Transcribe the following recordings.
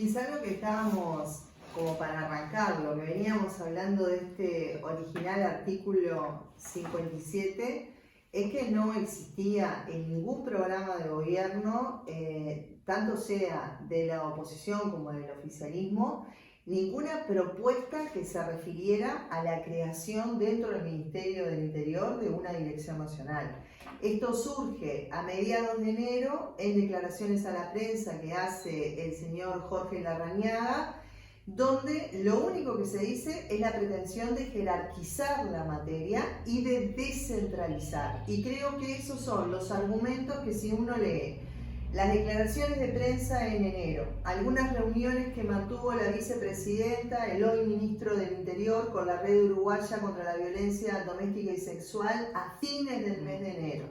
Quizá lo que estábamos, como para arrancar, lo que veníamos hablando de este original artículo 57, es que no existía en ningún programa de gobierno, tanto sea de la oposición como del oficialismo, ninguna propuesta que se refiriera a la creación dentro del Ministerio del Interior de una dirección nacional. Esto surge a mediados de enero en declaraciones a la prensa que hace el señor Jorge Larrañaga, donde lo único que se dice es la pretensión de jerarquizar la materia y de descentralizar. Y creo que esos son los argumentos que, si uno lee las declaraciones de prensa en enero, algunas reuniones que mantuvo la vicepresidenta, el hoy ministro del Interior, con la Red Uruguaya contra la Violencia Doméstica y Sexual a fines del mes de enero.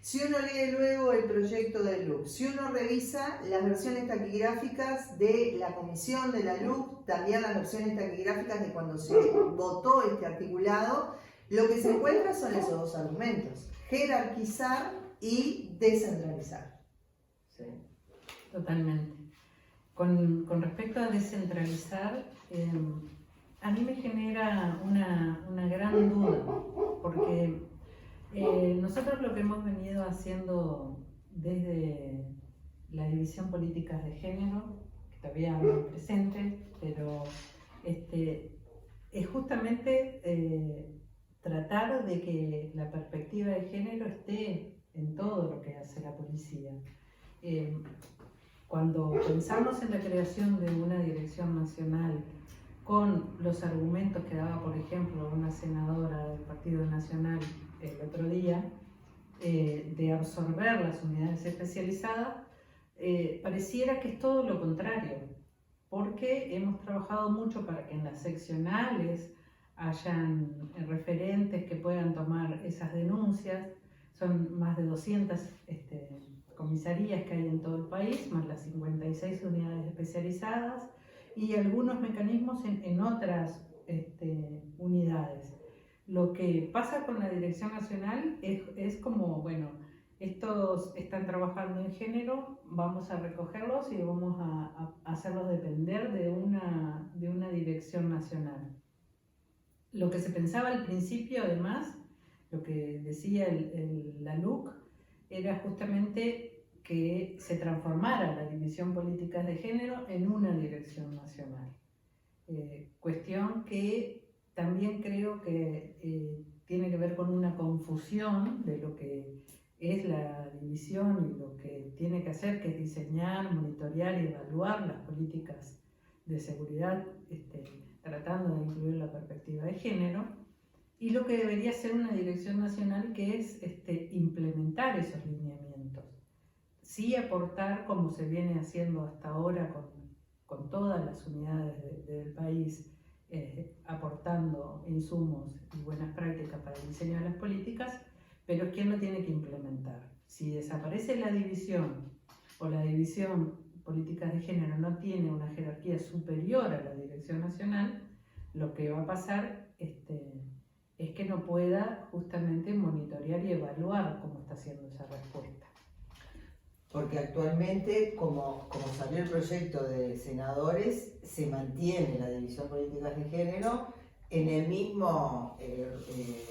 Si uno lee luego el proyecto de LUC, si uno revisa las versiones taquigráficas de la comisión de la LUC, también las versiones taquigráficas de cuando se votó este articulado, lo que se encuentra son esos dos argumentos: jerarquizar y descentralizar. Sí, totalmente. Con respecto a descentralizar, a mí me genera una gran duda, porque nosotros lo que hemos venido haciendo desde la División Políticas de Género, que todavía no es presente, pero es justamente tratar de que la perspectiva de género esté en todo lo que hace la policía. Cuando pensamos en la creación de una dirección nacional con los argumentos que daba, por ejemplo, una senadora del Partido Nacional el otro día, de absorber las unidades especializadas, pareciera que es todo lo contrario, porque hemos trabajado mucho para que en las seccionales hayan referentes que puedan tomar esas denuncias. Son más de 200 comisarías que hay en todo el país, más las 56 unidades especializadas y algunos mecanismos en otras unidades. Lo que pasa con la Dirección Nacional es como, bueno, estos están trabajando en género, vamos a recogerlos y vamos a hacerlos depender de una dirección nacional. Lo que se pensaba al principio, además, lo que decía la LUC, era justamente que se transformara la División Políticas de Género en una dirección nacional. Cuestión que también creo que tiene que ver con una confusión de lo que es la división y lo que tiene que hacer, que es diseñar, monitorear y evaluar las políticas de seguridad, tratando de incluir la perspectiva de género, y lo que debería ser una dirección nacional, que es implementar esos lineamientos. Sí aportar, como se viene haciendo hasta ahora con todas las unidades del país, aportando insumos y buenas prácticas para el diseño de las políticas, pero ¿quién lo tiene que implementar? Si desaparece la división o la división políticas de género no tiene una jerarquía superior a la dirección nacional, lo que va a pasar es que no pueda justamente monitorear y evaluar cómo está haciendo esa respuesta. Porque actualmente, como salió el proyecto de senadores, se mantiene la división políticas de género en el mismo,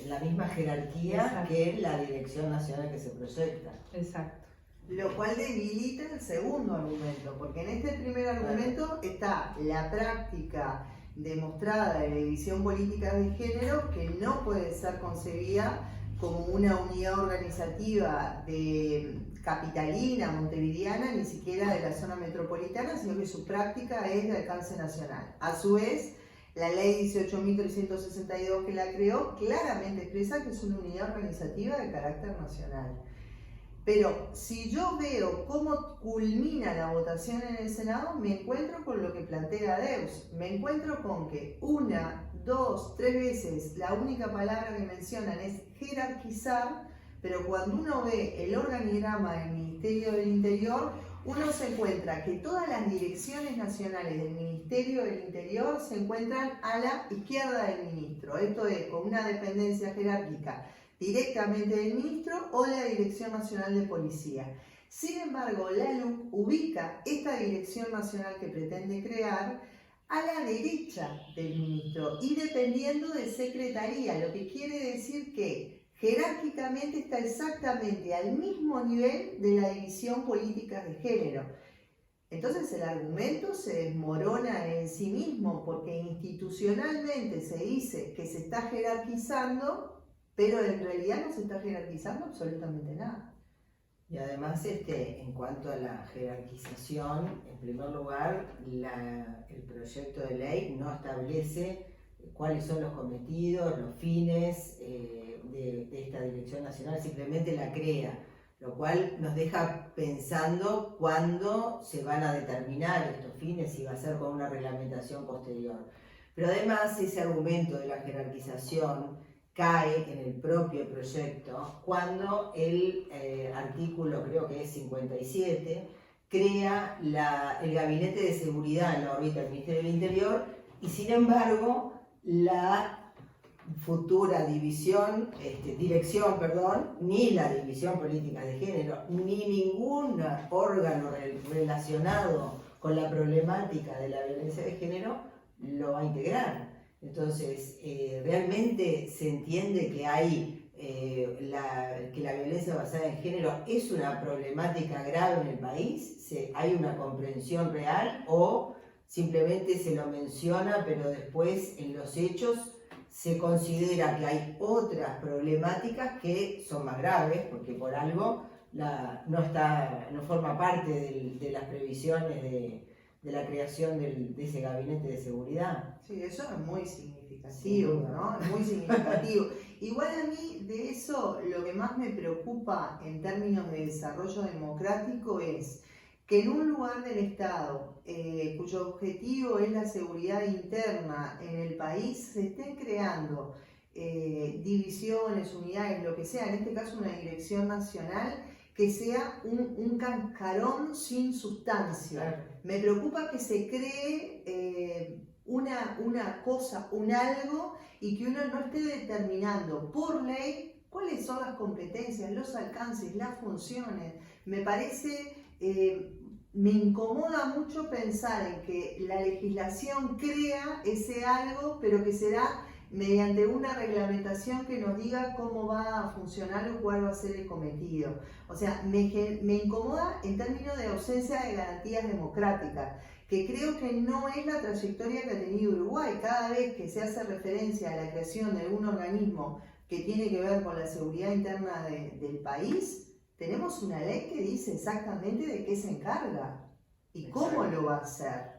la misma jerarquía. Exacto. Que la dirección nacional que se proyecta. Exacto. Lo cual debilita el segundo argumento, porque en este primer argumento está la práctica demostrada de la división política de género, que no puede ser concebida como una unidad organizativa de capitalina, montevideana, ni siquiera de la zona metropolitana, sino que su práctica es de alcance nacional. A su vez, la ley 18.362 que la creó claramente expresa que es una unidad organizativa de carácter nacional. Pero si yo veo cómo culmina la votación en el Senado, me encuentro con lo que plantea Deus. Me encuentro con que 1, 2, 3 veces la única palabra que mencionan es jerarquizar, pero cuando uno ve el organigrama del Ministerio del Interior, uno se encuentra que todas las direcciones nacionales del Ministerio del Interior se encuentran a la izquierda del ministro. Esto es, con una dependencia jerárquica directamente del ministro o la Dirección Nacional de Policía. Sin embargo, la LUC ubica esta dirección nacional que pretende crear a la derecha del ministro y dependiendo de secretaría, lo que quiere decir que jerárquicamente está exactamente al mismo nivel de la división política de género. Entonces el argumento se desmorona en sí mismo porque institucionalmente se dice que se está jerarquizando, pero en realidad no se está jerarquizando absolutamente nada. Y además, en cuanto a la jerarquización, en primer lugar, el proyecto de ley no establece cuáles son los cometidos, los fines de esta dirección nacional, simplemente la crea, lo cual nos deja pensando cuándo se van a determinar estos fines, si va a ser con una reglamentación posterior. Pero además, ese argumento de la jerarquización cae en el propio proyecto cuando el artículo, creo que es 57, crea el Gabinete de Seguridad en la órbita del Ministerio del Interior y sin embargo la futura dirección, ni la División Política de Género, ni ningún órgano relacionado con la problemática de la violencia de género lo va a integrar. Entonces, realmente se entiende que que la violencia basada en género es una problemática grave en el país, hay una comprensión real o simplemente se lo menciona, pero después en los hechos se considera que hay otras problemáticas que son más graves, porque por algo no forma parte de las previsiones de la creación de ese gabinete de seguridad. Sí, eso es muy significativo, ¿no? Es muy significativo. Igual a mí de eso lo que más me preocupa en términos de desarrollo democrático es que en un lugar del Estado cuyo objetivo es la seguridad interna en el país se estén creando divisiones, unidades, lo que sea, en este caso una dirección nacional que sea un cascarón sin sustancia. Claro. Me preocupa que se cree una cosa, un algo, y que uno no esté determinando por ley cuáles son las competencias, los alcances, las funciones. Me parece, me incomoda mucho pensar en que la legislación crea ese algo, pero que será mediante una reglamentación que nos diga cómo va a funcionar o cuál va a ser el cometido. O sea, me incomoda en términos de ausencia de garantías democráticas, que creo que no es la trayectoria que ha tenido Uruguay. Cada vez que se hace referencia a la creación de algún organismo que tiene que ver con la seguridad interna del país, tenemos una ley que dice exactamente de qué se encarga y cómo lo va a hacer.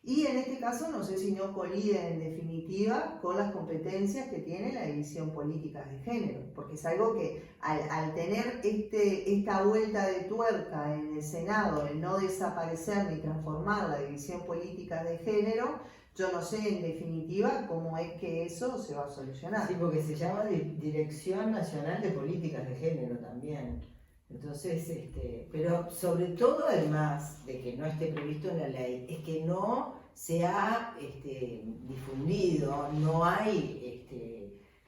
Y en este caso no sé si no colide en definitiva con las competencias que tiene la división política de género, porque es algo que al tener esta vuelta de tuerca en el Senado, el no desaparecer ni transformar la división política de género, yo no sé en definitiva cómo es que eso se va a solucionar. Sí, porque se llama Dirección Nacional de Políticas de Género también. Entonces, pero sobre todo además de que no esté previsto en la ley, es que no se ha difundido, no hay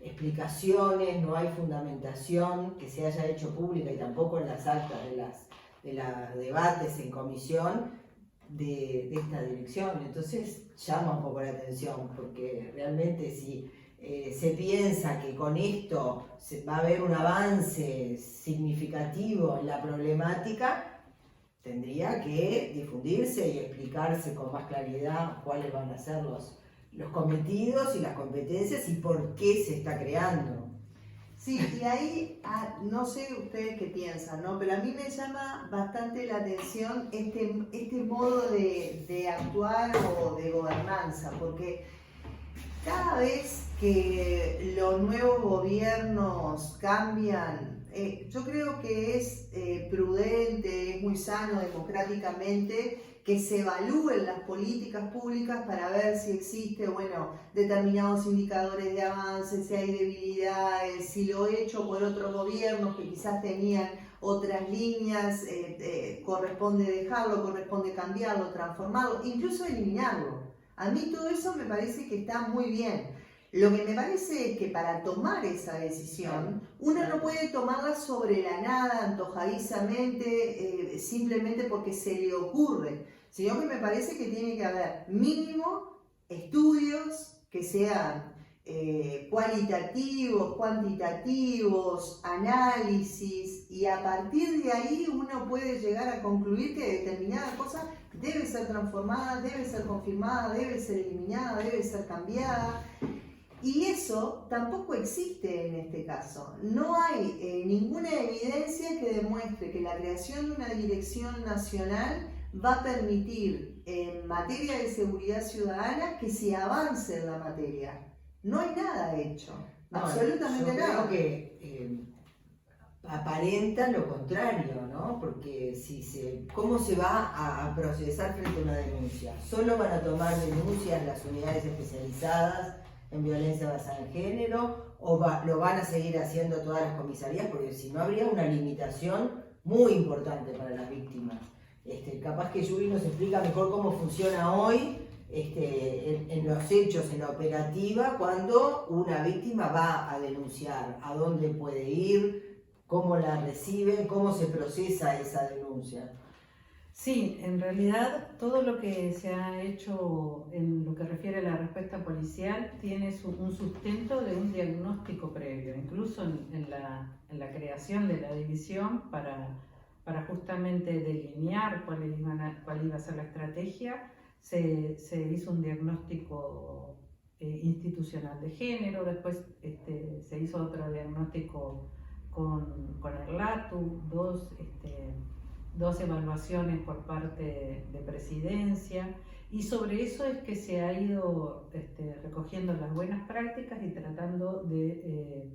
explicaciones, no hay fundamentación que se haya hecho pública y tampoco en las actas de los debates en comisión de esta dirección. Entonces llama un poco la atención, porque realmente si se piensa que con esto va a haber un avance significativo en la problemática, tendría que difundirse y explicarse con más claridad cuáles van a ser los cometidos y las competencias y por qué se está creando. Sí, y ahí, no sé ustedes qué piensan, ¿no? Pero a mí me llama bastante la atención este modo de actuar o de gobernanza, porque cada vez que los nuevos gobiernos cambian, yo creo que es prudente, es muy sano democráticamente que se evalúen las políticas públicas para ver si existe, determinados indicadores de avance, si hay debilidades, si lo hecho por otros gobiernos que quizás tenían otras líneas, corresponde dejarlo, corresponde cambiarlo, transformarlo, incluso eliminarlo. A mí todo eso me parece que está muy bien. Lo que me parece es que para tomar esa decisión, uno no puede tomarla sobre la nada, antojadizamente, simplemente porque se le ocurre, sino que me parece que tiene que haber mínimo estudios que sean cualitativos, cuantitativos, análisis, y a partir de ahí uno puede llegar a concluir que determinada cosa debe ser transformada, debe ser confirmada, debe ser eliminada, debe ser cambiada. Y eso tampoco existe en este caso. No hay ninguna evidencia que demuestre que la creación de una dirección nacional va a permitir en materia de seguridad ciudadana que se avance en la materia. No hay nada hecho, No, absolutamente yo nada. creo que aparenta lo contrario, ¿no? Porque ¿cómo se va a procesar frente a una denuncia? ¿Solo van a tomar denuncias las unidades especializadas en violencia basada en género o lo van a seguir haciendo todas las comisarías? Porque si no, habría una limitación muy importante para las víctimas. Capaz que Yuri nos explica mejor cómo funciona hoy en los hechos, en la operativa, cuando una víctima va a denunciar, a dónde puede ir, cómo la recibe, cómo se procesa esa denuncia. Sí, en realidad todo lo que se ha hecho en lo que refiere a la respuesta policial tiene un sustento de un diagnóstico previo, incluso en la creación de la división para justamente delinear cuál iba a ser la estrategia. Se hizo un diagnóstico institucional de género, después se hizo otro diagnóstico con el LATU, dos evaluaciones por parte de Presidencia, y sobre eso es que se ha ido recogiendo las buenas prácticas y tratando de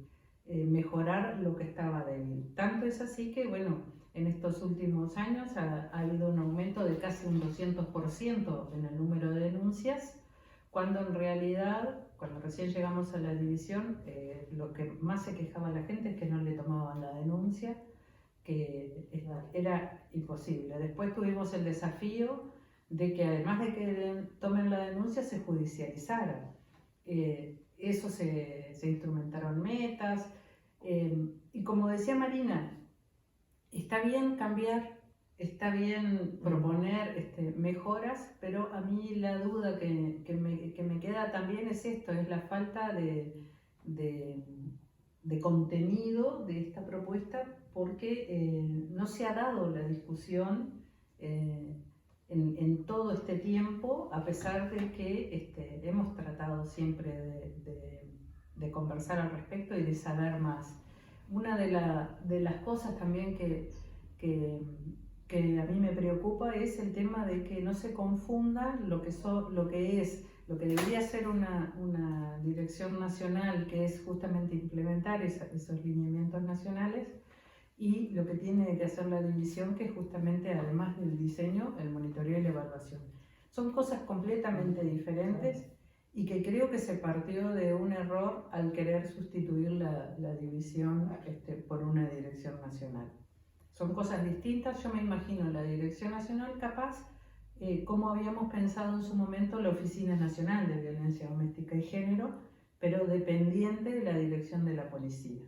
mejorar lo que estaba débil. Tanto es así que, bueno, en estos últimos años ha habido un aumento de casi un 200% en el número de denuncias, cuando en realidad, cuando recién llegamos a la división, lo que más se quejaba la gente es que no le tomaban la denuncia, que era imposible. Después tuvimos el desafío de que además de que tomen la denuncia, se judicializara. Eso se instrumentaron metas, y como decía Marina, está bien cambiar, está bien proponer mejoras, pero a mí la duda que me queda también es esto, es la falta de contenido de esta propuesta, porque no se ha dado la discusión en todo este tiempo, a pesar de que hemos tratado siempre de conversar al respecto y de saber más. Una de las cosas también que a mí me preocupa es el tema de que no se confunda lo que debería ser una dirección nacional, que es justamente implementar esos lineamientos nacionales, y lo que tiene que hacer la división, que es justamente, además del diseño, el monitoreo y la evaluación. Son cosas completamente diferentes y que creo que se partió de un error al querer sustituir la división por una dirección nacional. Son cosas distintas. Yo me imagino la dirección nacional capaz, como habíamos pensado en su momento la Oficina Nacional de Violencia Doméstica y Género, pero dependiente de la dirección de la policía.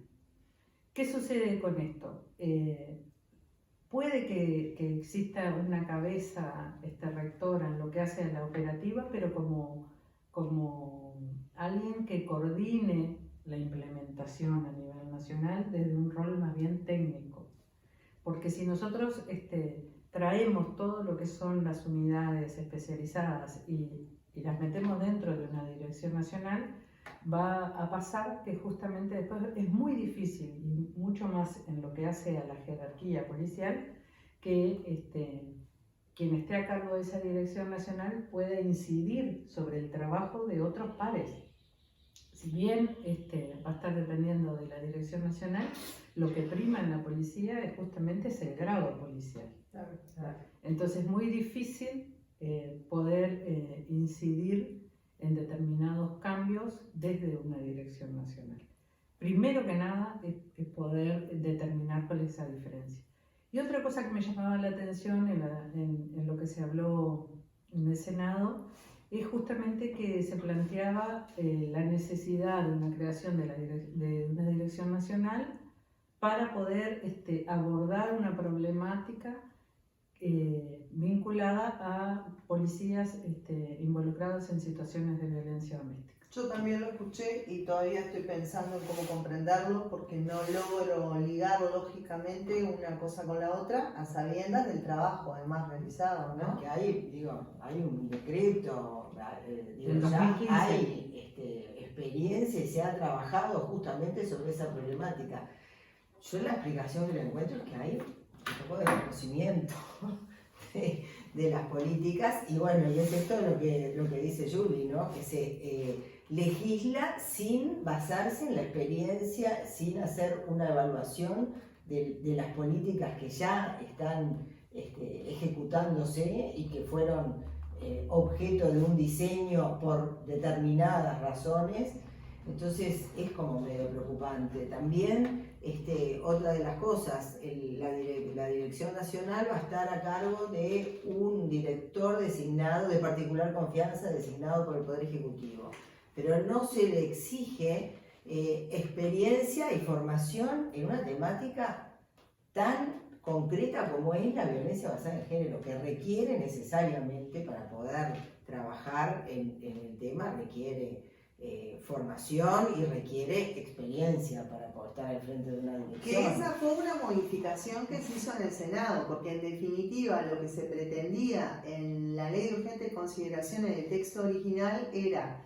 ¿Qué sucede con esto? Puede que exista una cabeza rectora en lo que hace a la operativa, pero como alguien que coordine la implementación a nivel nacional desde un rol más bien técnico. Porque si nosotros traemos todo lo que son las unidades especializadas y las metemos dentro de una dirección nacional, va a pasar que justamente después es muy difícil, y mucho más en lo que hace a la jerarquía policial, que quien esté a cargo de esa dirección nacional pueda incidir sobre el trabajo de otros pares. Si bien va a estar dependiendo de la dirección nacional, lo que prima en la policía es justamente ese grado policial. Entonces es muy difícil poder incidir en determinados cambios desde una dirección nacional. Primero que nada es poder determinar cuál es esa diferencia. Y otra cosa que me llamaba la atención en lo que se habló en el Senado es justamente que se planteaba la necesidad de una creación de una dirección nacional para poder abordar una problemática vinculada a policías involucradas en situaciones de violencia doméstica. Yo también lo escuché y todavía estoy pensando en cómo comprenderlo porque no logro ligar lógicamente una cosa con la otra a sabiendas del trabajo además realizado, ¿no? Que hay un decreto, En ya 2015. hay experiencia y se ha trabajado justamente sobre esa problemática. Yo la explicación que le encuentro es que hay un poco de conocimiento de las políticas y bueno, y es esto lo que dice Julie, ¿no? Que se legisla sin basarse en la experiencia, sin hacer una evaluación de las políticas que ya están ejecutándose y que fueron objeto de un diseño por determinadas razones. Entonces es como medio preocupante. También otra de las cosas, la Dirección Nacional va a estar a cargo de un director designado, de particular confianza, designado por el Poder Ejecutivo. Pero no se le exige experiencia y formación en una temática tan concreta como es la violencia basada en género, que requiere necesariamente para poder trabajar en el tema, requiere formación y requiere experiencia para poder estar al frente de una dirección. Que esa fue una modificación que se hizo en el Senado, porque en definitiva lo que se pretendía en la Ley de Urgente Consideración en el texto original era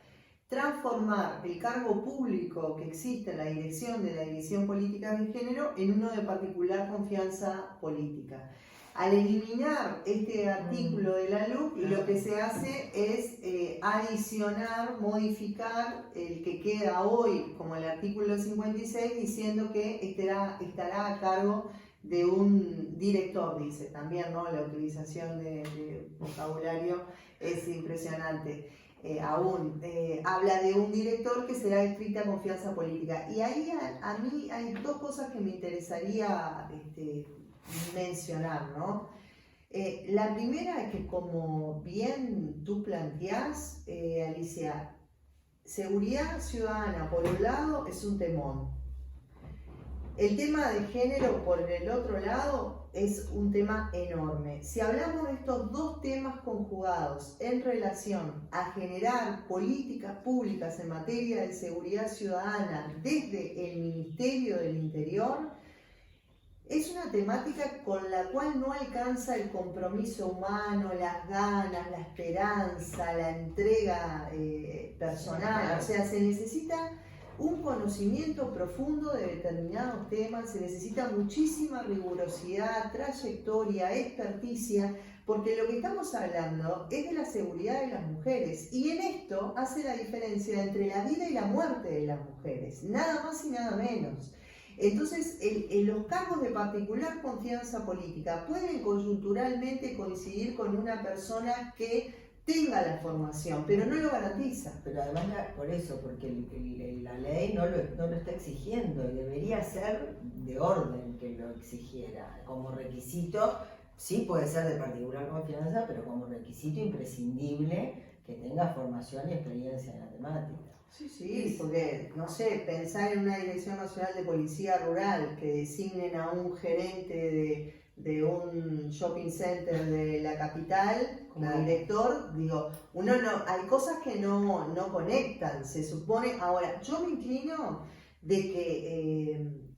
transformar el cargo público que existe en la dirección de la División Política de Género en uno de particular confianza política. Al eliminar este artículo de la LUC, lo que se hace es adicionar, modificar el que queda hoy como el artículo 56, diciendo que estará a cargo de un director, dice también, ¿no? La utilización de vocabulario es impresionante. Habla de un director que será de estricta confianza política. Y ahí a mí hay dos cosas que me interesaría mencionar, ¿no? La primera es que, como bien tú planteás, Alicia, seguridad ciudadana por un lado es un temón. El tema de género por el otro lado es un tema enorme. Si hablamos de estos dos temas conjugados en relación a generar políticas públicas en materia de seguridad ciudadana desde el Ministerio del Interior, es una temática con la cual no alcanza el compromiso humano, las ganas, la esperanza, la entrega personal. O sea, se necesita un conocimiento profundo de determinados temas, se necesita muchísima rigurosidad, trayectoria, experticia, porque lo que estamos hablando es de la seguridad de las mujeres, y en esto hace la diferencia entre la vida y la muerte de las mujeres, nada más y nada menos. Entonces, los cargos de particular confianza política pueden coyunturalmente coincidir con una persona que tenga la formación, pero no lo garantiza. Pero además, por eso, porque la ley no lo está exigiendo y debería ser de orden que lo exigiera. Como requisito, sí puede ser de particular confianza, pero como requisito imprescindible que tenga formación y experiencia en la temática. Sí, porque, no sé, pensar en una Dirección Nacional de Policía Rural que designen a un gerente de un shopping center de la capital como director, digo, hay cosas que no conectan, se supone. Ahora, yo me inclino de que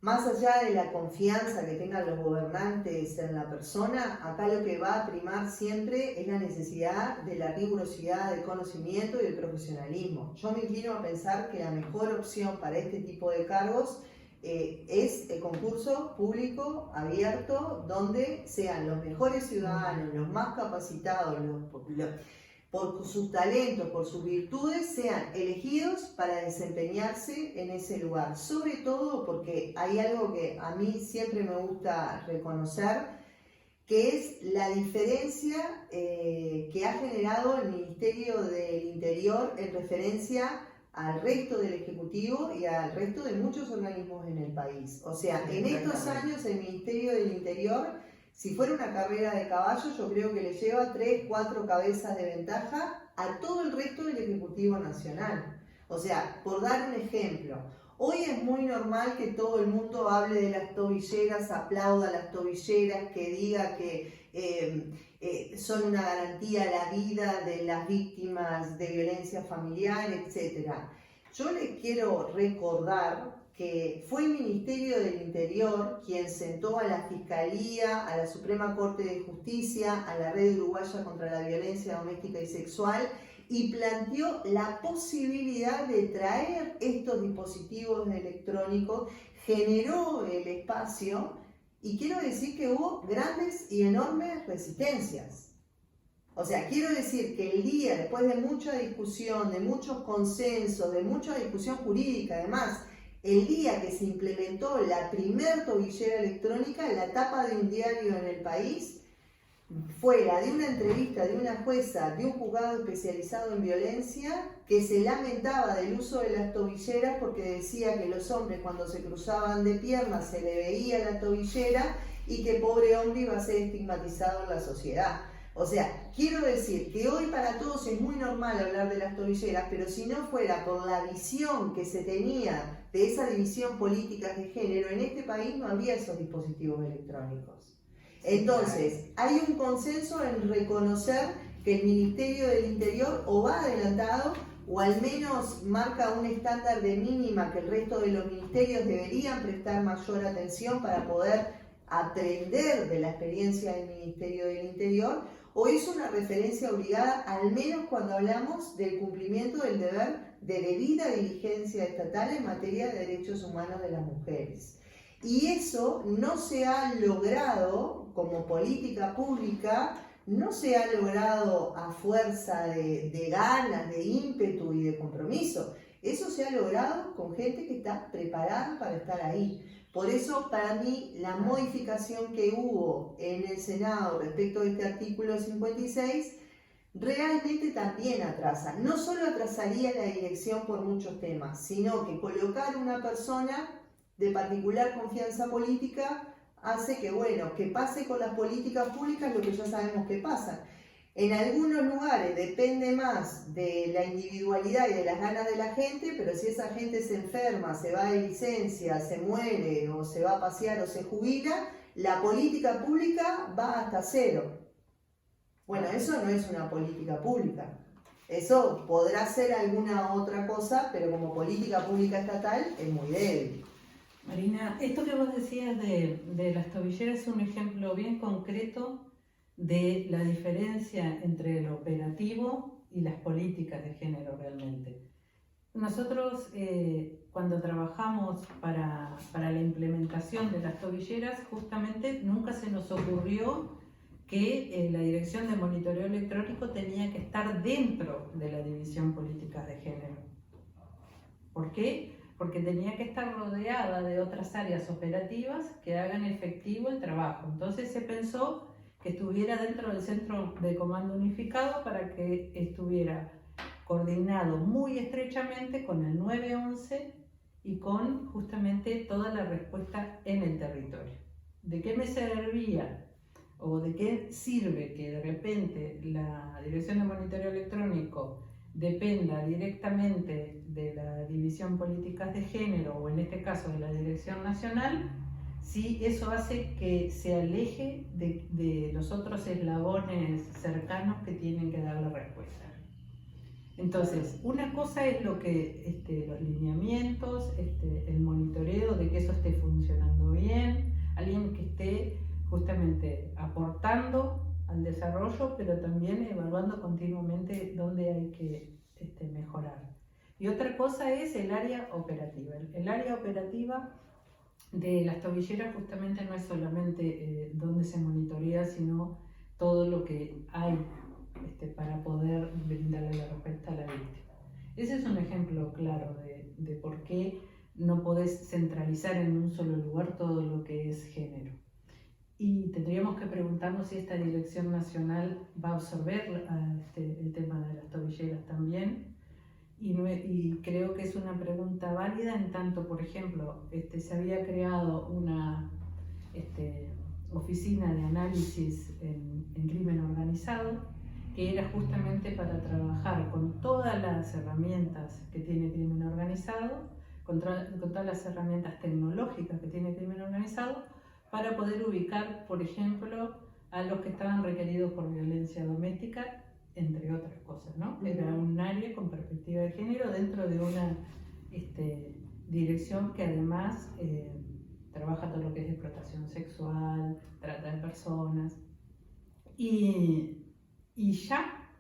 más allá de la confianza que tengan los gobernantes en la persona, acá lo que va a primar siempre es la necesidad de la rigurosidad, del conocimiento y del profesionalismo. Yo me inclino a pensar que la mejor opción para este tipo de cargos es el concurso público abierto, donde sean los mejores ciudadanos, los más capacitados, por sus talentos, por sus virtudes, sean elegidos para desempeñarse en ese lugar. Sobre todo porque hay algo que a mí siempre me gusta reconocer, que es la diferencia que ha generado el Ministerio del Interior en referencia al resto del Ejecutivo y al resto de muchos organismos en el país. O sea, en estos años el Ministerio del Interior Si fuera una carrera de caballo, yo creo que le lleva 3, 4 cabezas de ventaja a todo el resto del Ejecutivo Nacional. O sea, por dar un ejemplo, hoy es muy normal que todo el mundo hable de las tobilleras, aplauda las tobilleras, que diga que son una garantía a la vida de las víctimas de violencia familiar, etc. Yo les quiero recordar que fue el Ministerio del Interior quien sentó a la Fiscalía, a la Suprema Corte de Justicia, a la Red Uruguaya contra la Violencia Doméstica y Sexual y planteó la posibilidad de traer estos dispositivos electrónicos, generó el espacio y quiero decir que hubo grandes y enormes resistencias. O sea, quiero decir que el día, después de mucha discusión, de muchos consensos, de mucha discusión jurídica, además, el día que se implementó la primer tobillera electrónica, la tapa de un diario en el país fue la de una entrevista de una jueza de un juzgado especializado en violencia que se lamentaba del uso de las tobilleras porque decía que los hombres cuando se cruzaban de piernas se le veía la tobillera y que pobre hombre iba a ser estigmatizado en la sociedad. O sea, quiero decir que hoy para todos es muy normal hablar de las tobilleras, pero si no fuera por la visión que se tenía de esa división política de género, en este país no había esos dispositivos electrónicos. Entonces, hay un consenso en reconocer que el Ministerio del Interior o va adelantado o al menos marca un estándar de mínima que el resto de los ministerios deberían prestar mayor atención para poder aprender de la experiencia del Ministerio del Interior, o es una referencia obligada, al menos cuando hablamos del cumplimiento del deber de debida diligencia estatal en materia de derechos humanos de las mujeres. Y eso no se ha logrado como política pública, no se ha logrado a fuerza de ganas, de ímpetu y de compromiso. Eso se ha logrado con gente que está preparada para estar ahí. Por eso, para mí, la modificación que hubo en el Senado respecto de este artículo 56 realmente también atrasa. No solo atrasaría la dirección por muchos temas, sino que colocar una persona de particular confianza política hace que, bueno, que pase con las políticas públicas lo que ya sabemos que pasa. En algunos lugares depende más de la individualidad y de las ganas de la gente, pero si esa gente se enferma, se va de licencia, se muere o se va a pasear o se jubila, la política pública va hasta cero. Bueno, eso no es una política pública. Eso podrá ser alguna otra cosa, pero como política pública estatal es muy débil. Marina, esto que vos decías de las tobilleras es un ejemplo bien concreto de la diferencia entre el operativo y las políticas de género realmente. Nosotros cuando trabajamos para la implementación de las tobilleras, justamente nunca se nos ocurrió que la Dirección de Monitoreo Electrónico tenía que estar dentro de la División Políticas de Género. ¿Por qué? Porque tenía que estar rodeada de otras áreas operativas que hagan efectivo el trabajo. Entonces se pensó que estuviera dentro del Centro de Comando Unificado para que estuviera coordinado muy estrechamente con el 911 y con justamente toda la respuesta en el territorio. ¿De qué me servía o de qué sirve que de repente la Dirección de Monitoreo Electrónico dependa directamente de la División Políticas de Género o en este caso de la Dirección Nacional, si eso hace que se aleje de los otros eslabones cercanos que tienen que dar la respuesta? Entonces, una cosa es lo que los lineamientos, el monitoreo de que eso esté funcionando bien, alguien que esté justamente aportando al desarrollo, pero también evaluando continuamente dónde hay que mejorar. Y otra cosa es el área operativa. El área operativa de las tobilleras justamente no es solamente dónde se monitorea, sino todo lo que hay para poder brindarle la respuesta a la víctima. Ese es un ejemplo claro de por qué no podés centralizar en un solo lugar todo lo que es género. Y tendríamos que preguntarnos si esta dirección nacional va a absorber el tema de las tobilleras también. Y creo que es una pregunta válida en tanto, por ejemplo, se había creado oficina de análisis en crimen organizado, que era justamente para trabajar con todas las herramientas que tiene crimen organizado, con todas las herramientas tecnológicas que tiene crimen organizado, para poder ubicar, por ejemplo, a los que estaban requeridos por violencia doméstica, entre otras cosas, ¿no? Era un área con perspectiva de género dentro de una dirección que además trabaja todo lo que es explotación sexual, trata de personas. Y ya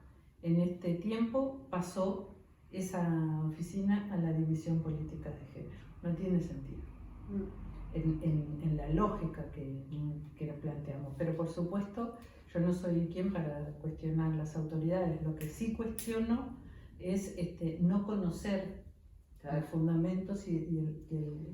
en este tiempo pasó esa oficina a la división política de género. No tiene sentido en la lógica que la planteamos. Pero por supuesto, yo no soy quien para cuestionar las autoridades. Lo que sí cuestiono es no conocer los fundamentos y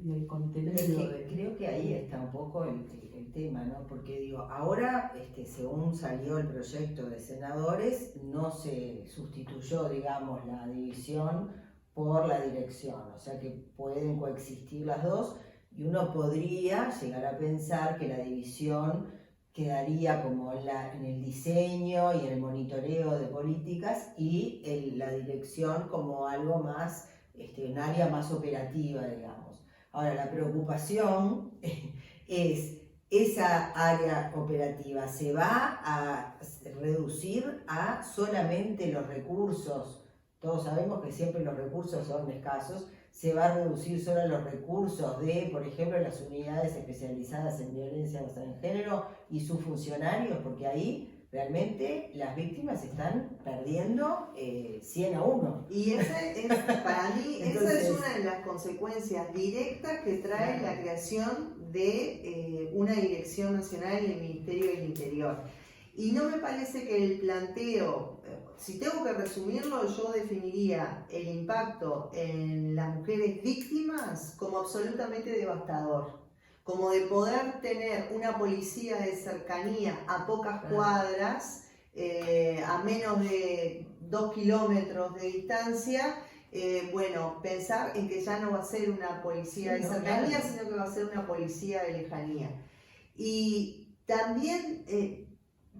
el contenido. Creo que ahí está un poco el tema, ¿no? Porque digo, ahora, según salió el proyecto de senadores, no se sustituyó, digamos, la división por la dirección, o sea que pueden coexistir las dos, y uno podría llegar a pensar que la división quedaría como en el diseño y en el monitoreo de políticas, y la dirección como algo más, un área más operativa, digamos. Ahora, la preocupación es, esa área operativa se va a reducir a solamente los recursos. Todos sabemos que siempre los recursos son escasos. Se va a reducir solo a los recursos de, por ejemplo, las unidades especializadas en violencia basada en género y sus funcionarios, porque ahí realmente las víctimas están perdiendo 100-1. Y para mí, esa es una de las consecuencias directas que trae la creación de una Dirección Nacional y el Ministerio del Interior. Y no me parece que el planteo, si tengo que resumirlo, yo definiría el impacto en las mujeres víctimas como absolutamente devastador. Como de poder tener una policía de cercanía a pocas cuadras, a menos de 2 kilómetros de distancia, pensar en que ya no va a ser una policía de cercanía, sino que va a ser una policía de lejanía. Y también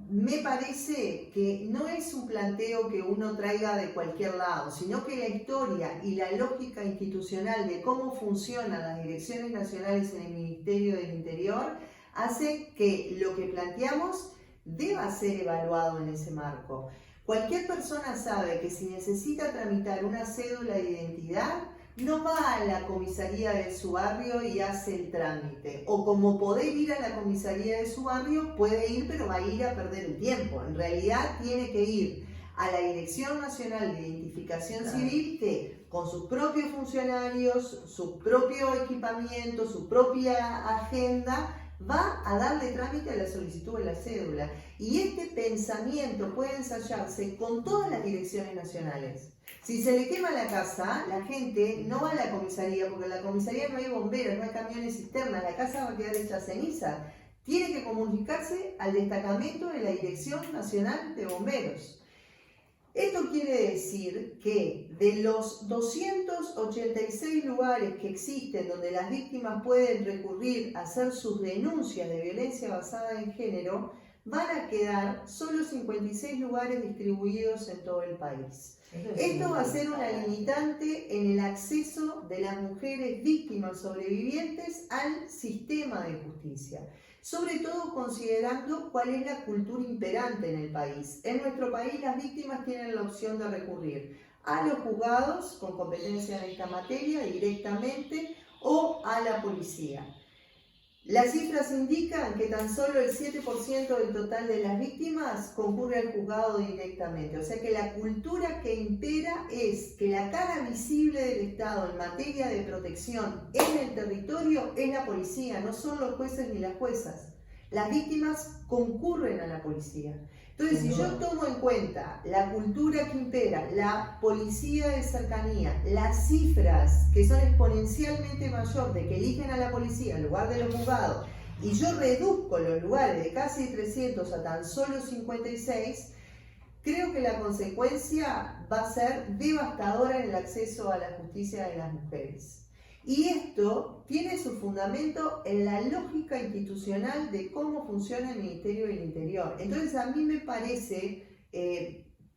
me parece que no es un planteo que uno traiga de cualquier lado, sino que la historia y la lógica institucional de cómo funcionan las direcciones nacionales en el Ministerio del Interior hace que lo que planteamos deba ser evaluado en ese marco. Cualquier persona sabe que si necesita tramitar una cédula de identidad, no va a la comisaría de su barrio y hace el trámite. O como poder ir a la comisaría de su barrio, puede ir, pero va a ir a perder el tiempo. En realidad tiene que ir a la Dirección Nacional de Identificación Civil, que con sus propios funcionarios, su propio equipamiento, su propia agenda, va a darle trámite a la solicitud de la cédula. Y este pensamiento puede ensayarse con todas las direcciones nacionales. Si se le quema la casa, la gente no va a la comisaría, porque en la comisaría no hay bomberos, no hay camiones cisternas, la casa va a quedar hecha ceniza. Tiene que comunicarse al destacamento de la Dirección Nacional de Bomberos. Esto quiere decir que de los 286 lugares que existen donde las víctimas pueden recurrir a hacer sus denuncias de violencia basada en género, van a quedar solo 56 lugares distribuidos en todo el país. Esto va a ser una limitante en el acceso de las mujeres víctimas sobrevivientes al sistema de justicia, sobre todo considerando cuál es la cultura imperante en el país. En nuestro país las víctimas tienen la opción de recurrir a los juzgados con competencia en esta materia directamente o a la policía. Las cifras indican que tan solo el 7% del total de las víctimas concurre al juzgado directamente. O sea que la cultura que impera es que la cara visible del Estado en materia de protección en el territorio es la policía, no son los jueces ni las juezas. Las víctimas concurren a la policía. Entonces, si yo tomo en cuenta la cultura que impera, la policía de cercanía, las cifras que son exponencialmente mayor de que eligen a la policía en lugar de los juzgados, y yo reduzco los lugares de casi 300 a tan solo 56, creo que la consecuencia va a ser devastadora en el acceso a la justicia de las mujeres. Y esto tiene su fundamento en la lógica institucional de cómo funciona el Ministerio del Interior. Entonces a mí me parece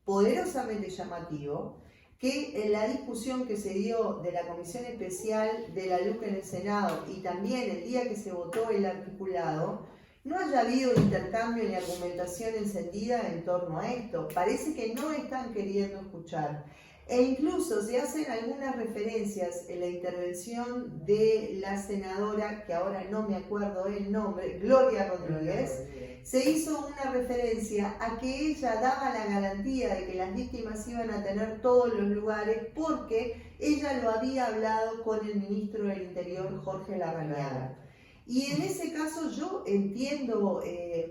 poderosamente llamativo que en la discusión que se dio de la Comisión Especial de la LUC en el Senado y también el día que se votó el articulado, no haya habido intercambio ni argumentación encendida en torno a esto. Parece que no están queriendo escuchar. E incluso se hacen algunas referencias en la intervención de la senadora, que ahora no me acuerdo el nombre, Gloria Rodríguez. Se hizo una referencia a que ella daba la garantía de que las víctimas iban a tener todos los lugares porque ella lo había hablado con el ministro del Interior, Jorge Larrañaga. Y en ese caso yo entiendo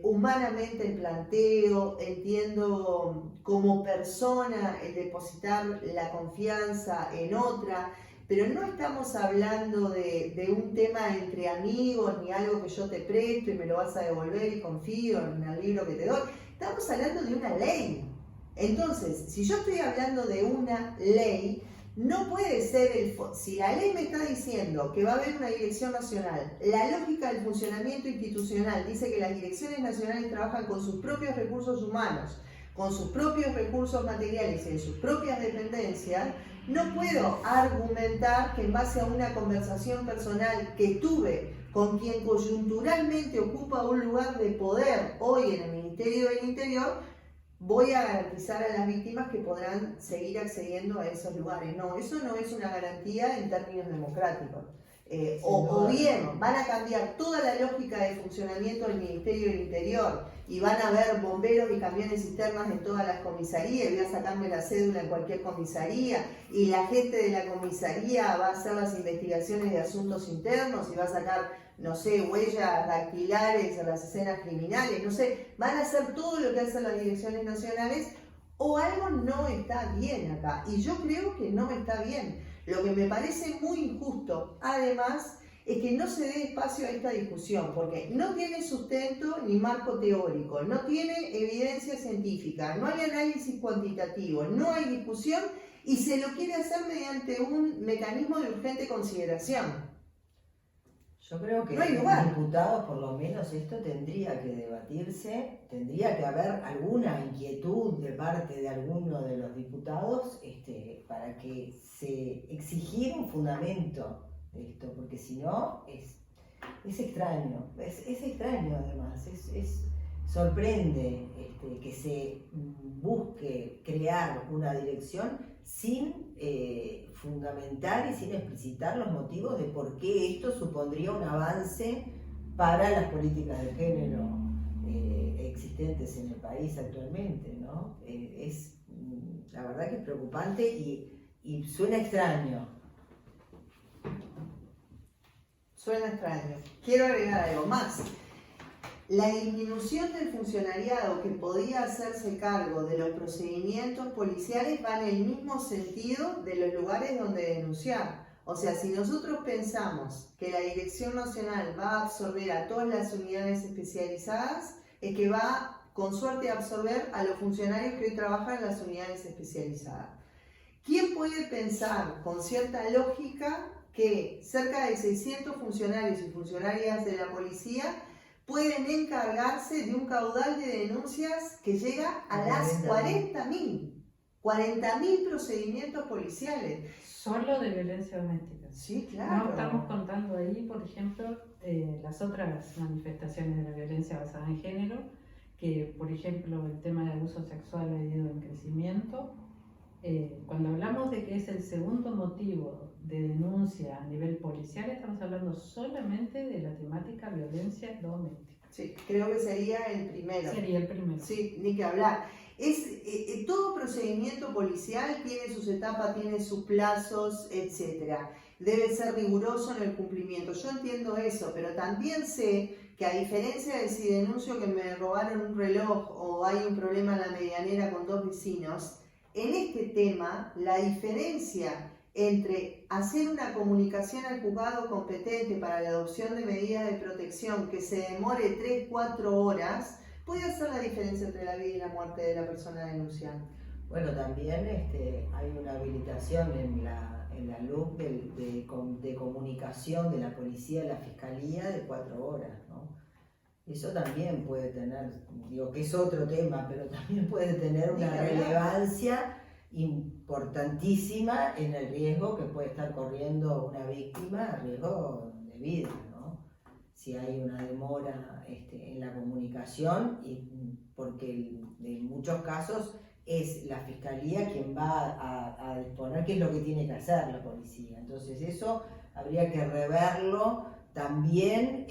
humanamente el planteo, entiendo como persona el depositar la confianza en otra, pero no estamos hablando de un tema entre amigos, ni algo que yo te presto y me lo vas a devolver y confío en el libro que te doy. Estamos hablando de una ley. Entonces, si yo estoy hablando de una ley, no puede ser si la ley me está diciendo que va a haber una dirección nacional, la lógica del funcionamiento institucional dice que las direcciones nacionales trabajan con sus propios recursos humanos, con sus propios recursos materiales y en sus propias dependencias, no puedo argumentar que en base a una conversación personal que tuve con quien coyunturalmente ocupa un lugar de poder hoy en el Ministerio del Interior, voy a garantizar a las víctimas que podrán seguir accediendo a esos lugares. No, eso no es una garantía en términos democráticos. O bien van a cambiar toda la lógica de funcionamiento del Ministerio del Interior y van a haber bomberos y camiones cisternas en todas las comisarías y voy a sacarme la cédula en cualquier comisaría y la gente de la comisaría va a hacer las investigaciones de asuntos internos y va a sacar, no sé, huellas dactilares en las escenas criminales, no sé, van a hacer todo lo que hacen las direcciones nacionales, o algo no está bien acá. Y yo creo que no está bien. Lo que me parece muy injusto, además, es que no se dé espacio a esta discusión, porque no tiene sustento ni marco teórico, no tiene evidencia científica, no hay análisis cuantitativo, no hay discusión y se lo quiere hacer mediante un mecanismo de urgente consideración. Yo creo que no hay los lugar. diputados, por lo menos, esto tendría que debatirse, tendría que haber alguna inquietud de parte de alguno de los diputados para que se exigiera un fundamento de esto, porque si no, es extraño, es extraño además, sorprende que se busque crear una dirección sin fundamentar y sin explicitar los motivos de por qué esto supondría un avance para las políticas de género existentes en el país actualmente, ¿no? La verdad que es preocupante y suena extraño. Suena extraño. Quiero agregar algo más. La disminución del funcionariado que podía hacerse cargo de los procedimientos policiales va en el mismo sentido de los lugares donde denunciar. O sea, si nosotros pensamos que la Dirección Nacional va a absorber a todas las unidades especializadas, es que va, con suerte, a absorber a los funcionarios que hoy trabajan en las unidades especializadas. ¿Quién puede pensar con cierta lógica que cerca de 600 funcionarios y funcionarias de la policía pueden encargarse de un caudal de denuncias que llega a las 40.000 procedimientos policiales? Solo de violencia doméstica. Sí, claro. No estamos contando ahí, por ejemplo, las otras manifestaciones de la violencia basada en género, que, por ejemplo, el tema de abuso sexual ha ido en crecimiento. Cuando hablamos de que es el segundo motivo de denuncia a nivel policial, estamos hablando solamente de la temática violencia doméstica. Sí, creo que sería el primero. Sería el primero. Sí, ni que hablar. Todo procedimiento policial tiene sus etapas, tiene sus plazos, etc. Debe ser riguroso en el cumplimiento. Yo entiendo eso, pero también sé que, a diferencia de si denuncio que me robaron un reloj o hay un problema en la medianera con dos vecinos, en este tema la diferencia entre hacer una comunicación al juzgado competente para la adopción de medidas de protección que se demore 3-4 horas, puede hacer la diferencia entre la vida y la muerte de la persona denunciante. Bueno, también hay una habilitación en la LUC de comunicación de la policía a la fiscalía de 4 horas, ¿no? Eso también puede tener, digo que es otro tema, pero también puede tener una relevancia importantísima en el riesgo que puede estar corriendo una víctima, riesgo de vida, ¿no? Si hay una demora en la comunicación, porque en muchos casos es la fiscalía quien va a disponer qué es lo que tiene que hacer la policía. Entonces eso habría que reverlo también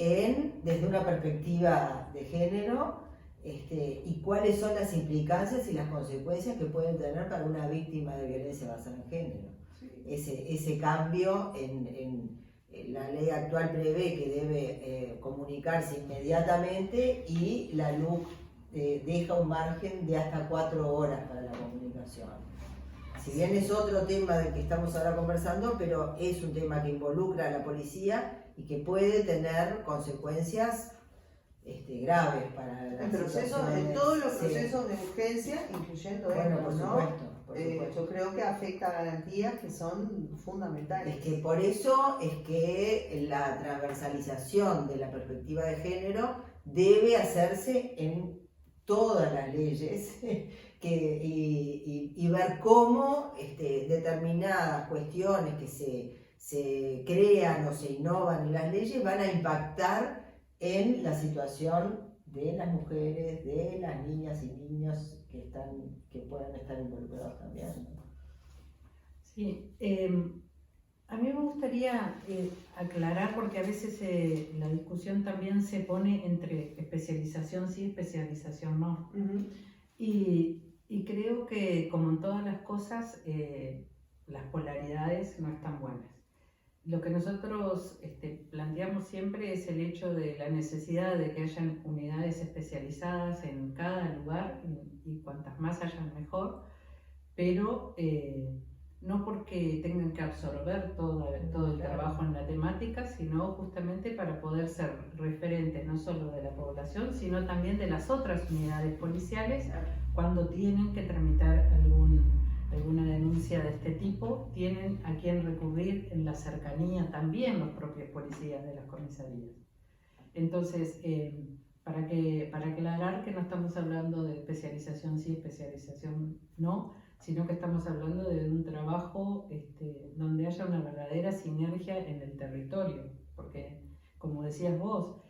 desde una perspectiva de género, y cuáles son las implicancias y las consecuencias que pueden tener para una víctima de violencia basada en género. Sí. Ese cambio en la ley actual prevé que debe comunicarse inmediatamente, y la LUC deja un margen de hasta 4 horas para la comunicación. Si bien es otro tema del que estamos ahora conversando, pero es un tema que involucra a la policía y que puede tener consecuencias graves para las en todos los procesos de urgencia, incluyendo por supuesto. Yo creo que afecta a garantías que son fundamentales. Es que por eso es que la transversalización de la perspectiva de género debe hacerse en todas las leyes y ver cómo determinadas cuestiones que se crean o se innovan en las leyes van a impactar en la situación de las mujeres, de las niñas y niños que puedan estar involucrados también. Sí, a mí me gustaría aclarar, porque a veces la discusión también se pone entre especialización sí, especialización no. Uh-huh. Y creo que, como en todas las cosas, las polaridades no están buenas. Lo que nosotros planteamos siempre es el hecho de la necesidad de que hayan unidades especializadas en cada lugar, y cuantas más hayan mejor, pero no porque tengan que absorber todo el trabajo en la temática, sino justamente para poder ser referentes no solo de la población, sino también de las otras unidades policiales cuando tienen que tramitar alguna denuncia de este tipo, tienen a quien recurrir en la cercanía también los propios policías de las comisarías. Entonces, para aclarar que no estamos hablando de especialización sí, especialización no, sino que estamos hablando de un trabajo donde haya una verdadera sinergia en el territorio, porque, como decías vos,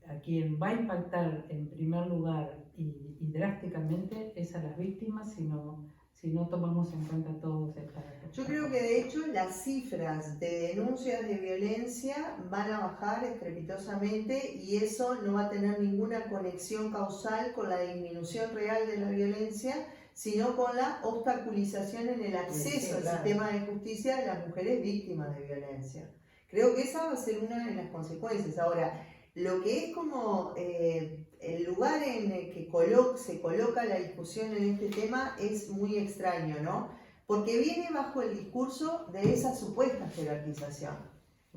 a quien va a impactar en primer lugar y drásticamente es a las víctimas si no tomamos en cuenta todos estos. Yo creo que de hecho las cifras de denuncias de violencia van a bajar estrepitosamente, y eso no va a tener ninguna conexión causal con la disminución real de la violencia, sino con la obstaculización en el acceso al sistema de justicia de las mujeres víctimas de violencia. Creo que esa va a ser una de las consecuencias. Ahora, lo que es como el lugar en el que se coloca la discusión en este tema es muy extraño, ¿no? Porque viene bajo el discurso de esa supuesta jerarquización.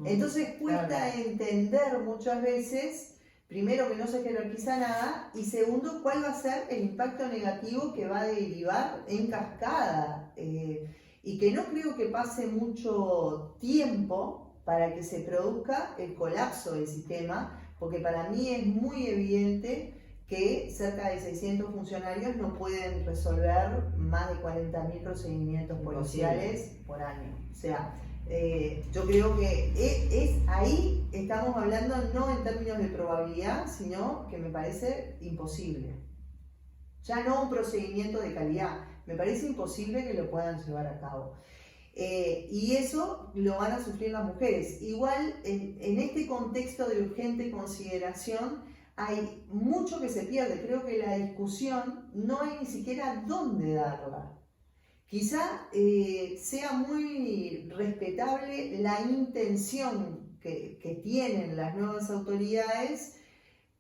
Entonces cuesta entender muchas veces, primero, que no se jerarquiza nada, y segundo, cuál va a ser el impacto negativo que va a derivar en cascada, y que no creo que pase mucho tiempo para que se produzca el colapso del sistema, porque para mí es muy evidente que cerca de 600 funcionarios no pueden resolver más de 40.000 procedimientos policiales por año. O sea, yo creo que ahí estamos hablando no en términos de probabilidad, sino que me parece imposible. Ya no un procedimiento de calidad, me parece imposible que lo puedan llevar a cabo. Y eso lo van a sufrir las mujeres. Igual, en este contexto de urgente consideración, hay mucho que se pierde. Creo que la discusión no hay ni siquiera dónde darla. Quizá sea muy respetable la intención que tienen las nuevas autoridades,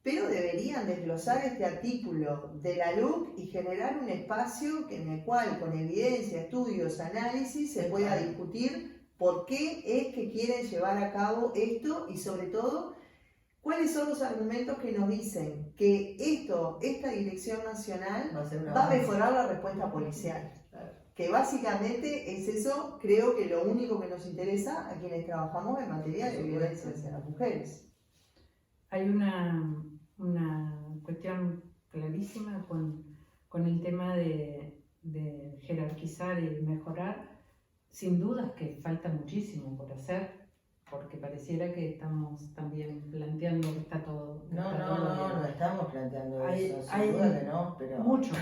pero deberían desglosar este artículo de la LUC y generar un espacio en el cual, con evidencia, estudios, análisis, se pueda discutir por qué es que quieren llevar a cabo esto, y sobre todo, cuáles son los argumentos que nos dicen que esta Dirección Nacional va a mejorar la respuesta policial. que básicamente es eso, creo que lo único que nos interesa a quienes trabajamos en materia de violencia hacia las mujeres. Hay una cuestión clarísima con el tema de jerarquizar y mejorar. Sin dudas que falta muchísimo por hacer, porque pareciera que estamos también planteando que está todo. No estamos planteando eso, sin hay duda que no, pero mucho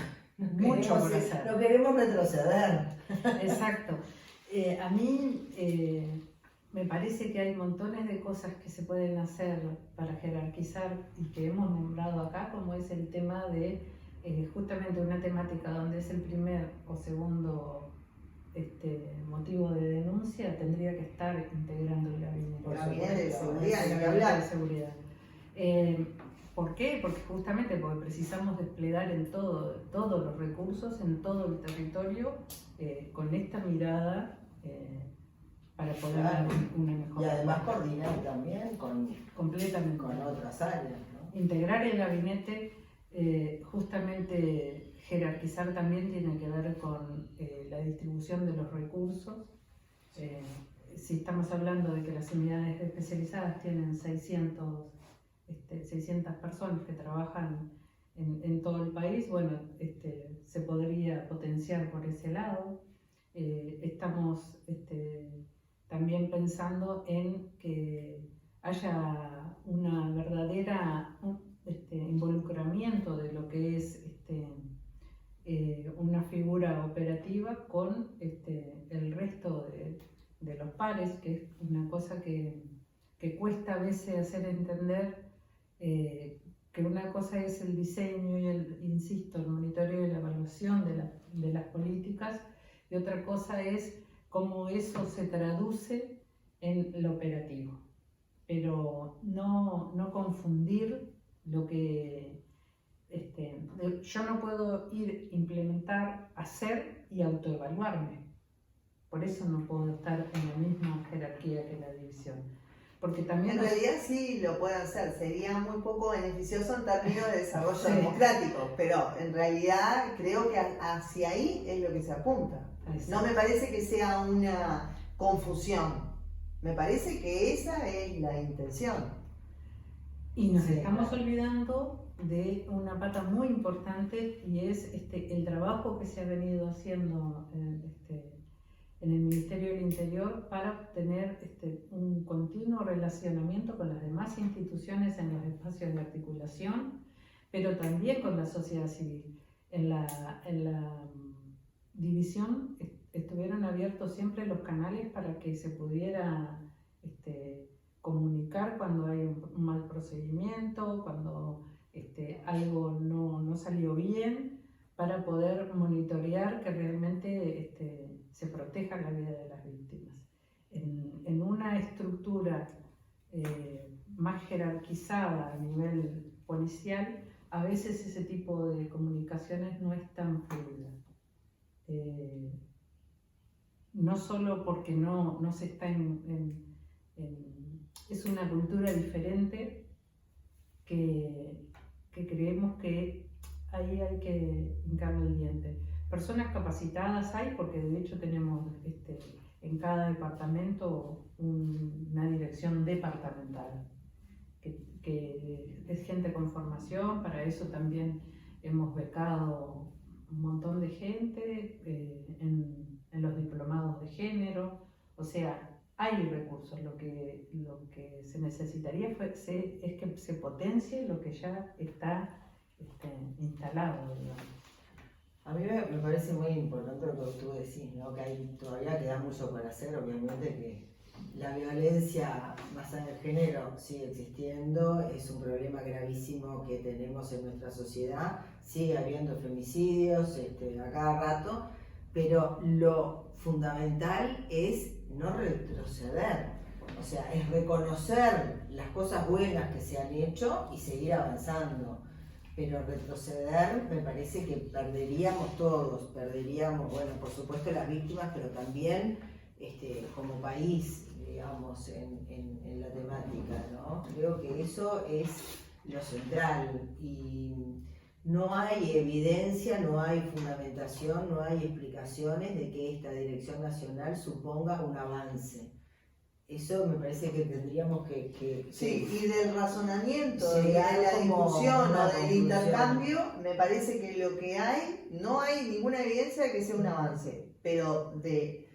por hacer. No queremos retroceder. Exacto. A mí me parece que hay montones de cosas que se pueden hacer para jerarquizar y que hemos nombrado acá, como es el tema de justamente una temática donde es el primer o segundo motivo de denuncia, tendría que estar integrando el gabinete de seguridad, el gabinete de seguridad. ¿Por qué? Porque precisamos desplegar en todos los recursos, en todo el territorio, con esta mirada para poder dar una mejor. Y además coordinar también completamente con otras áreas, ¿no? Integrar el gabinete, justamente jerarquizar también tiene que ver con la distribución de los recursos. Si estamos hablando de que las unidades especializadas tienen 600 personas que trabajan en todo el país, bueno, se podría potenciar por ese lado. Estamos también pensando en que haya una verdadera involucramiento de lo que es una figura operativa con el resto de los pares, que es una cosa que cuesta a veces hacer entender, que una cosa es el diseño y el monitoreo y la evaluación de las políticas, y otra cosa es cómo eso se traduce en lo operativo. Pero no confundir lo que yo no puedo implementar, hacer y autoevaluarme. Por eso no puedo estar en la misma jerarquía que la división. Porque también en realidad sí lo pueden hacer, sería muy poco beneficioso en términos de desarrollo democrático, pero en realidad creo que hacia ahí es lo que se apunta. No me parece que sea una confusión, me parece que esa es la intención. Y nos estamos olvidando de una pata muy importante, y es el trabajo que se ha venido haciendo en el Ministerio del Interior para tener un continuo relacionamiento con las demás instituciones en los espacios de articulación, pero también con la sociedad civil. En la división estuvieron abiertos siempre los canales para que se pudiera comunicar cuando hay un mal procedimiento, cuando algo no salió bien, para poder monitorear que realmente se proteja la vida de las víctimas. En una estructura más jerarquizada a nivel policial, a veces ese tipo de comunicaciones no es tan fluida. No solo porque no se está es una cultura diferente que creemos que ahí hay que hincarle el diente. Personas capacitadas hay, porque de hecho tenemos en cada departamento una dirección departamental, que es gente con formación. Para eso también hemos becado un montón de gente en los diplomados de género. O sea, hay recursos. Lo que se necesitaría es que se potencie lo que ya está instalado, digamos. A mí me parece muy importante lo que tú decís, ¿no? Que todavía queda mucho por hacer. Obviamente que la violencia basada en el género sigue existiendo, es un problema gravísimo que tenemos en nuestra sociedad, sigue habiendo femicidios a cada rato, pero lo fundamental es no retroceder, o sea, es reconocer las cosas buenas que se han hecho y seguir avanzando. Pero retroceder, me parece que perderíamos todos, bueno, por supuesto las víctimas, pero también como país, digamos, en la temática, ¿no? Creo que eso es lo central, y no hay evidencia, no hay fundamentación, no hay explicaciones de que esta dirección nacional suponga un avance. Eso me parece que tendríamos que Sí, y del razonamiento, de llegar la como discusión una o del conclusión. intercambio, me parece que lo que hay, no hay ninguna evidencia de que sea un avance, pero de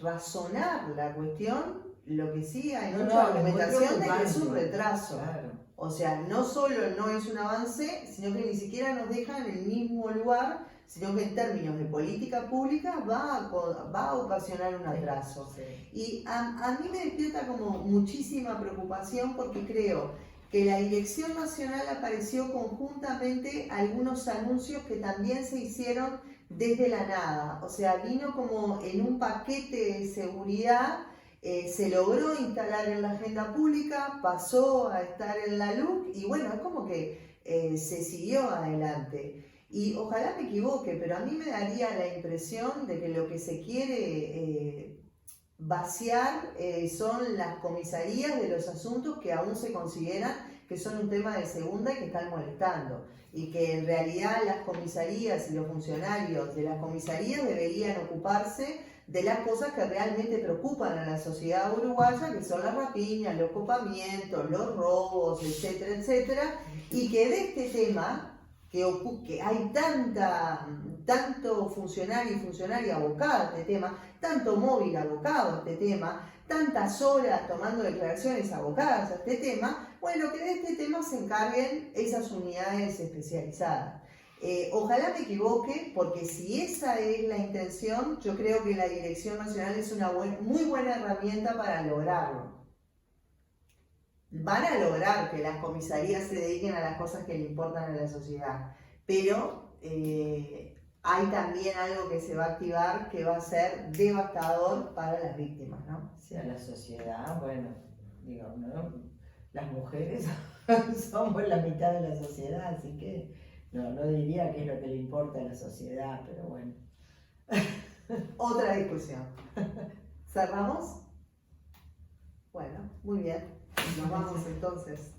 razonar la cuestión, lo que sí hay No, mucha no, es muy argumentación de que es un preocupante. retraso. Claro. O sea, no solo no es un avance, sino que ni siquiera nos deja en el mismo lugar, sino que en términos de política pública va a ocasionar un atraso. Sí. Y a mí me despierta como muchísima preocupación porque creo que la Dirección Nacional apareció conjuntamente algunos anuncios que también se hicieron desde la nada. O sea, vino como en un paquete de seguridad. Se logró instalar en la agenda pública, pasó a estar en la LUC y bueno, es como que se siguió adelante. Y ojalá me equivoque, pero a mí me daría la impresión de que lo que se quiere vaciar son las comisarías de los asuntos que aún se consideran que son un tema de segunda y que están molestando. Y que en realidad las comisarías y los funcionarios de las comisarías deberían ocuparse de las cosas que realmente preocupan a la sociedad uruguaya, que son las rapiñas, los copamientos, los robos, etcétera, etcétera, y que de este tema, que hay tanto funcionario y funcionaria abocado a este tema, tanto móvil abocado a este tema, tantas horas tomando declaraciones abocadas a este tema, bueno, que de este tema se encarguen esas unidades especializadas. Ojalá me equivoque, porque si esa es la intención, yo creo que la Dirección Nacional es una muy buena herramienta para lograrlo. Van a lograr que las comisarías se dediquen a las cosas que le importan a la sociedad, pero hay también algo que se va a activar que va a ser devastador para las víctimas, ¿no? O sea, la sociedad, bueno, digo, ¿no? Las mujeres somos la mitad de la sociedad, así que no diría que es lo que le importa a la sociedad, pero bueno. Otra discusión. ¿Cerramos? Bueno, muy bien. Nos vamos entonces.